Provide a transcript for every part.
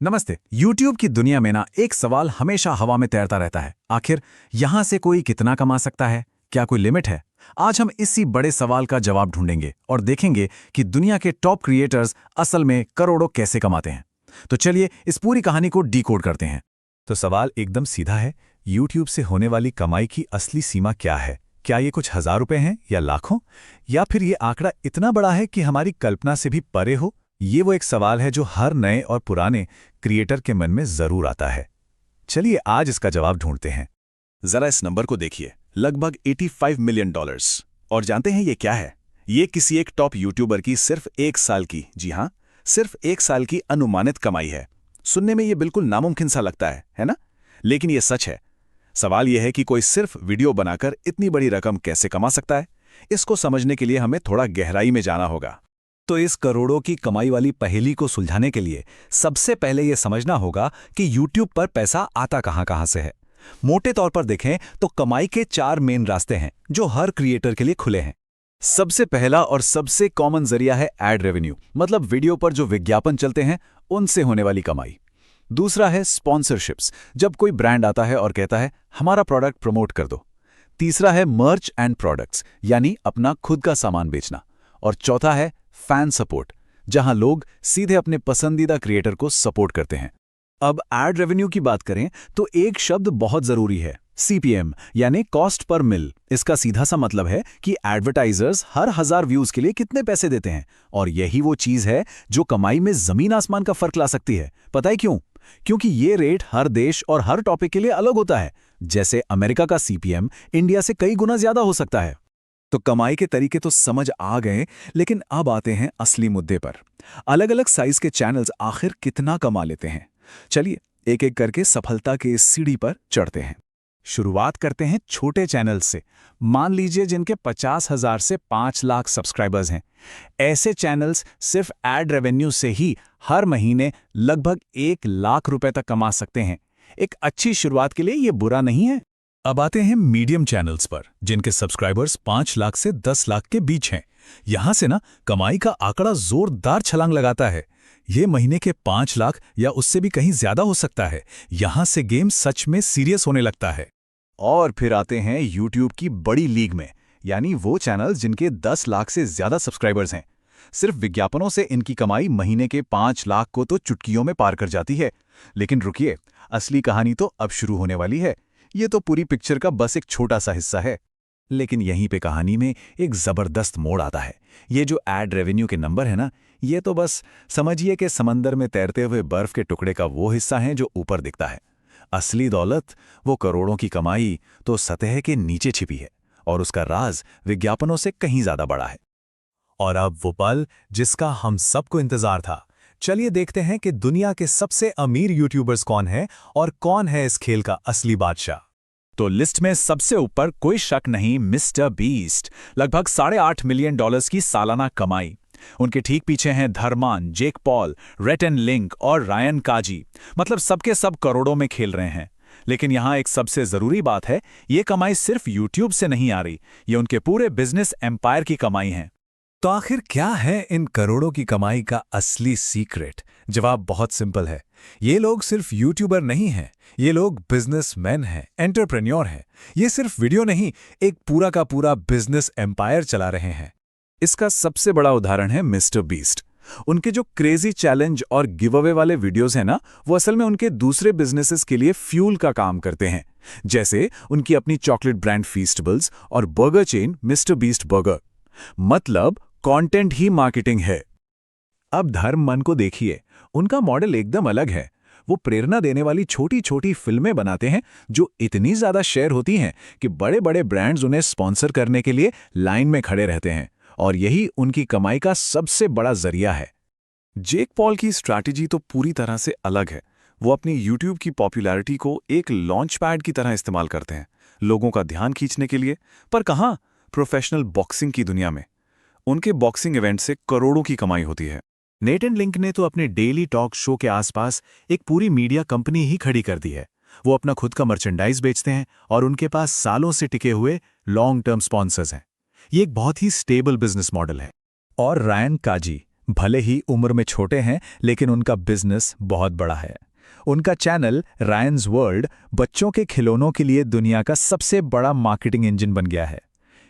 नमस्ते। YouTube की दुनिया में ना एक सवाल हमेशा हवा में तैरता रहता है। आखिर यहाँ से कोई कितना कमा सकता है? क्या कोई लिमिट है? आज हम इसी बड़े सवाल का जवाब ढूंढेंगे और देखेंगे कि दुनिया के टॉप क्रिएटर्स असल में करोड़ों कैसे कमाते हैं। तो चलिए इस पूरी कहानी को डीकोड करते हैं। तो सवाल एकदम सीधा है, YouTube से होने वाली कमाई की असली सीमा क्या है? क्या ये कुछ हजार रुपए हैं या लाखों? या फिर ये आंकड़ा इतना बड़ा है कि हमारी कल्पना से भी परे हो? ये वो एक सवाल है जो हर नए और पुराने क्रिएटर के मन में जरूर आता है। चलिए आज इसका जवाब ढूंढते हैं। जरा इस नंबर को देखिए, लगभग $85 मिलियन। और जानते हैं ये क्या है? ये किसी एक टॉप यूट्यूबर की सिर्फ एक साल की, जी हाँ, सिर्फ एक साल की अनुमानित कमाई है। सुनने में ये बिल्कुल नामुमकिन सा लगता है ना? लेकिन ये सच है। सवाल यह है कि कोई सिर्फ वीडियो बनाकर इतनी बड़ी रकम कैसे कमा सकता है? इसको समझने के लिए हमें थोड़ा गहराई में जाना होगा। तो इस करोड़ों की कमाई वाली पहेली को सुलझाने के लिए सबसे पहले यह समझना होगा कि YouTube पर पैसा आता कहां से है। मोटे तौर पर देखें तो कमाई के 4 मेन रास्ते हैं जो हर क्रिएटर के लिए खुले हैं। सबसे पहला और सबसे कॉमन जरिया है एड रेवेन्यू, मतलब वीडियो पर जो विज्ञापन चलते हैं उनसे होने वाली कमाई। दूसरा है स्पॉन्सरशिप्स, जब कोई ब्रांड आता है और कहता है हमारा प्रोडक्ट प्रमोट कर दो। तीसरा है मर्च एंड प्रोडक्ट्स, यानी अपना खुद का सामान बेचना। और चौथा है फैन सपोर्ट, जहां लोग सीधे अपने पसंदीदा क्रिएटर को सपोर्ट करते हैं। अब एड रेवेन्यू की बात करें तो एक शब्द बहुत जरूरी है, CPM, यानी कॉस्ट पर मिल। इसका सीधा सा मतलब है कि एडवर्टाइजर्स हर 1000 व्यूज के लिए कितने पैसे देते हैं। और यही वो चीज है जो कमाई में जमीन आसमान का फर्क ला सकती है। पता है क्यों? क्योंकि ये रेट हर देश और हर टॉपिक के लिए अलग होता है। जैसे अमेरिका का CPM इंडिया से कई गुना ज्यादा हो सकता है। तो कमाई के तरीके तो समझ आ गए, लेकिन अब आते हैं असली मुद्दे पर। अलग अलग साइज के चैनल्स आखिर कितना कमा लेते हैं? चलिए एक एक करके सफलता के इस सीढ़ी पर चढ़ते हैं। शुरुआत करते हैं छोटे चैनल्स से। मान लीजिए जिनके 50,000 से 5 लाख सब्सक्राइबर्स हैं। ऐसे चैनल्स सिर्फ एड रेवेन्यू से ही हर महीने लगभग 1 लाख रुपए तक कमा सकते हैं। एक अच्छी शुरुआत के लिए ये बुरा नहीं है। अब आते हैं मीडियम चैनल्स पर, जिनके सब्सक्राइबर्स 5 लाख से 10 लाख के बीच हैं। यहां से ना कमाई का आंकड़ा जोरदार छलांग लगाता है। ये महीने के 5 लाख या उससे भी कहीं ज्यादा हो सकता है। यहां से गेम सच में सीरियस होने लगता है। और फिर आते हैं YouTube की बड़ी लीग में, यानी वो चैनल जिनके 10 लाख से ज्यादा सब्सक्राइबर्स हैं। सिर्फ विज्ञापनों से इनकी कमाई महीने के 5 लाख को तो चुटकियों में पार कर जाती है। लेकिन रुकिए, असली कहानी तो अब शुरू होने वाली है। ये तो पूरी पिक्चर का बस एक छोटा सा हिस्सा है। लेकिन यहीं पे कहानी में एक जबरदस्त मोड़ आता है। ये जो एड रेवेन्यू के नंबर है ना, ये तो बस समझिए कि समंदर में तैरते हुए बर्फ के टुकड़े का वो हिस्सा है जो ऊपर दिखता है। असली दौलत, वो करोड़ों की कमाई, तो सतह के नीचे छिपी है। और उसका राज विज्ञापनों से कहीं ज्यादा बड़ा है। और अब वो पल जिसका हम सबको इंतजार था। चलिए देखते हैं कि दुनिया के सबसे अमीर यूट्यूबर्स कौन हैं और कौन है इस खेल का असली बादशाह। तो लिस्ट में सबसे ऊपर कोई शक नहीं, मिस्टर बीस्ट। लगभग $8.5 मिलियन की सालाना कमाई। उनके ठीक पीछे हैं धर्मान, Jake Paul, rate and link और रायन काजी। मतलब सबके सब करोड़ों में खेल रहे हैं। लेकिन यहां एक सबसे जरूरी बात है, ये कमाई सिर्फ यूट्यूब से नहीं आ रही, ये उनके पूरे बिजनेस एम्पायर की कमाई है। तो आखिर क्या है इन करोड़ों की कमाई का असली सीक्रेट? जवाब बहुत सिंपल है। ये लोग सिर्फ यूट्यूबर नहीं हैं, ये लोग बिजनेसमैन हैं, एंटरप्रेन्योर हैं। ये सिर्फ वीडियो नहीं, एक पूरा का पूरा बिजनेस एम्पायर चला रहे हैं। इसका सबसे बड़ा उदाहरण है मिस्टर बीस्ट। उनके जो क्रेजी चैलेंज और गिव अवे वाले वीडियोस हैं ना, वो असल में उनके दूसरे बिजनेसेस के लिए फ्यूल का काम करते हैं। जैसे उनकी अपनी चॉकलेट ब्रांड फीस्टेबल्स और burger chain mister beast burger. मतलब कंटेंट ही मार्केटिंग है। अब धर्म मन को देखिए, उनका मॉडल एकदम अलग है। वो प्रेरणा देने वाली छोटी छोटी फिल्में बनाते हैं जो इतनी ज्यादा शेयर होती हैं कि बड़े बड़े ब्रांड्स उन्हें स्पॉन्सर करने के लिए लाइन में खड़े रहते हैं। और यही उनकी कमाई का सबसे बड़ा जरिया है। जेक पॉल की स्ट्रैटेजी तो पूरी तरह से अलग है। वो अपनी यूट्यूब की पॉपुलैरिटी को एक लॉन्च पैड की तरह इस्तेमाल करते हैं, लोगों का ध्यान खींचने के लिए। पर कहाँ, प्रोफेशनल बॉक्सिंग की दुनिया में। उनके बॉक्सिंग इवेंट से करोड़ों की कमाई होती है। नेट एंड लिंक ने तो अपने डेली टॉक शो के आसपास एक पूरी मीडिया कंपनी ही खड़ी कर दी है। वो अपना खुद का मर्चेंडाइज बेचते हैं और उनके पास सालों से टिके हुए लॉन्ग टर्म स्पॉन्सर्स हैं। ये एक बहुत ही स्टेबल बिजनेस मॉडल है। और रायन काजी, भले ही उम्र में छोटे हैं, लेकिन उनका बिजनेस बहुत बड़ा है। उनका चैनल रायन्स वर्ल्ड बच्चों के खिलौनों के लिए दुनिया का सबसे बड़ा मार्केटिंग इंजन बन गया है।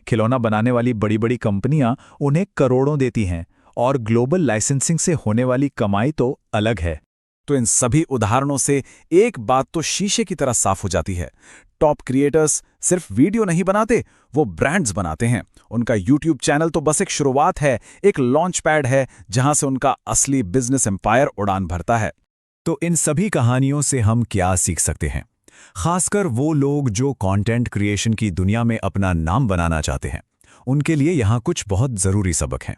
खिलौना बनाने वाली बड़ी बड़ी कंपनियां उन्हें करोड़ों देती हैं, और ग्लोबल लाइसेंसिंग से होने वाली कमाई तो अलग है। तो इन सभी उदाहरणों से एक बात तो शीशे की तरह साफ हो जाती है। टॉप क्रिएटर्स सिर्फ वीडियो नहीं बनाते, वो ब्रांड्स बनाते हैं। उनका यूट्यूब चैनल तो बस एक शुरुआत है, एक लॉन्च पैड है जहां से उनका असली बिजनेस एम्पायर उड़ान भरता है। तो इन सभी कहानियों से हम क्या सीख सकते हैं, खासकर वो लोग जो कंटेंट क्रिएशन की दुनिया में अपना नाम बनाना चाहते हैं? उनके लिए यहाँ कुछ बहुत ज़रूरी सबक हैं।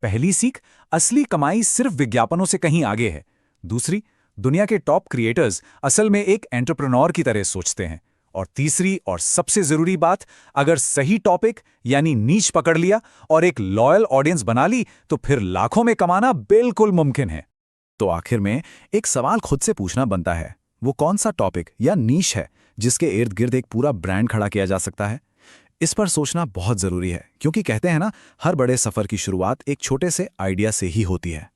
पहली सीख, असली कमाई सिर्फ विज्ञापनों से कहीं आगे है। दूसरी, दुनिया के टॉप क्रिएटर्स असल में एक एंटरप्रेन्योर की तरह सोचते हैं। और तीसरी और सबसे जरूरी बात, अगर सही टॉपिक यानी नीश पकड़ लिया और एक लॉयल ऑडियंस बना ली तो फिर लाखों में कमाना बिल्कुल मुमकिन है। तो आखिर में एक सवाल खुद से पूछना बनता है, वो कौन सा टॉपिक या नीश है जिसके इर्द गिर्द एक पूरा ब्रांड खड़ा किया जा सकता है? इस पर सोचना बहुत जरूरी है, क्योंकि कहते हैं ना, हर बड़े सफर की शुरुआत एक छोटे से आइडिया से ही होती है।